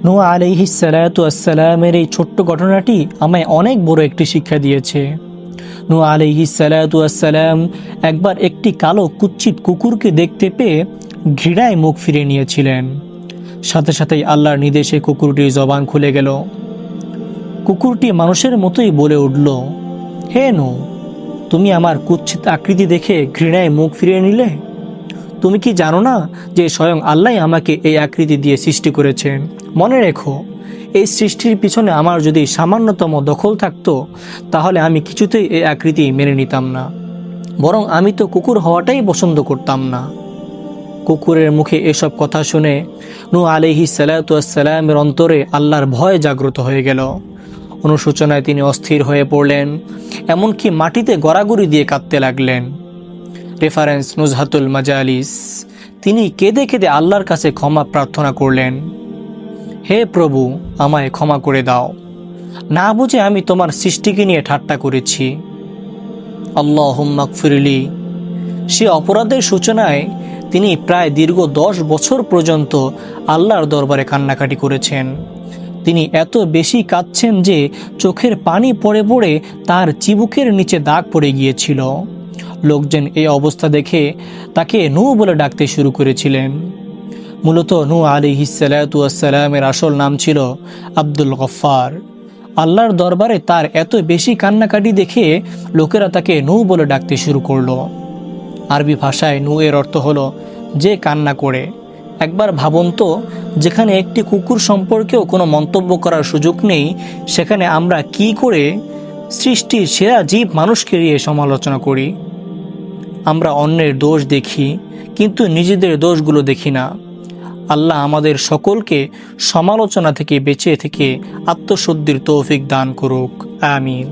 নূহ আলাইহিস সালাতু ওয়াসসালামের এই ছোট্ট ঘটনাটি আমায় অনেক বড় একটি শিক্ষা দিয়েছে। নূহ আলাইহিস সালাতু ওয়াসসালাম একবার একটি কালো কুৎসিত কুকুরকে দেখতে পেয়ে ঘৃণায় মুখ ফিরে নিয়েছিলেন। সাথে সাথেই আল্লাহর নির্দেশে কুকুরটির জবান খুলে গেল। কুকুরটি মানুষের মতোই বলে উঠল, হে নূহ, তুমি আমার কুৎসিত আকৃতি দেখে ঘৃণায় মুখ ফিরিয়ে নিলে? তুমি কি জানো না যে স্বয়ং আল্লাহ আমাকে এই আকৃতি দিয়ে সৃষ্টি করেছেন? মনে রেখো, এই সৃষ্টির পিছনে আমার যদি সামান্যতম দখল থাকতো তাহলে আমি কিছুতেই এই আকৃতি মেনে নিতাম না, বরং আমি তো কুকুর হওয়াটাই পছন্দ করতাম না। কুকুরের মুখে এসব কথা শুনে নূহ আলাইহিস সালাতু ওয়াসসালামের অন্তরে আল্লাহর ভয় জাগ্রত হয়ে গেল। অনুশোচনায় তিনি অস্থির হয়ে পড়লেন, এমনকি মাটিতে গড়াগড়ি দিয়ে কাঁদতে লাগলেন। রেফারেন্স নুজহাতুল মাজালিস। তিনি কেঁদে কেঁদে আল্লাহর কাছে ক্ষমা প্রার্থনা করলেন, হে প্রভু, আমায় ক্ষমা করে দাও, না বুঝে আমি তোমার সৃষ্টিকে নিয়ে ঠাট্টা করেছি। আল্লাহুম্মা গফিরলি। সে অপরাধের সূচনায় তিনি প্রায় দীর্ঘ 10 বছর পর্যন্ত আল্লাহর দরবারে কান্নাকাটি করেছেন। তিনি এত বেশি কাঁদছেন যে চোখের পানি পড়ে পড়ে তার চিবুকের নিচে দাগ পড়ে গিয়েছিল। লোকজন এই অবস্থা দেখে তাকে নূহ বলে ডাকতে শুরু করেছিলেন। মূলত নূহ আলাইহিস সালাতু ওয়াসসালামের আসল নাম ছিল আব্দুল গফফার। আল্লাহর দরবারে তার এত বেশি কান্নাকাটি দেখে লোকেরা তাকে নূহ বলে ডাকতে শুরু করলো। আরবি ভাষায় নূহ এর অর্থ হলো যে কান্না করে। একবার ভাবুন তো, যেখানে একটি কুকুর সম্পর্কেও কোনো মন্তব্য করার সুযোগ নেই, সেখানে আমরা কি করে সৃষ্টির সেরা জীব মানুষকে নিয়ে সমালোচনা করি। আমরা অন্যের দোষ দেখি, কিন্তু নিজেদের দোষগুলো দেখি না। আল্লাহ আমাদের সকলকে সমালোচনা থেকে বেঁচে থেকে আত্মশুদ্ধির তৌফিক দান করুক। আমিন।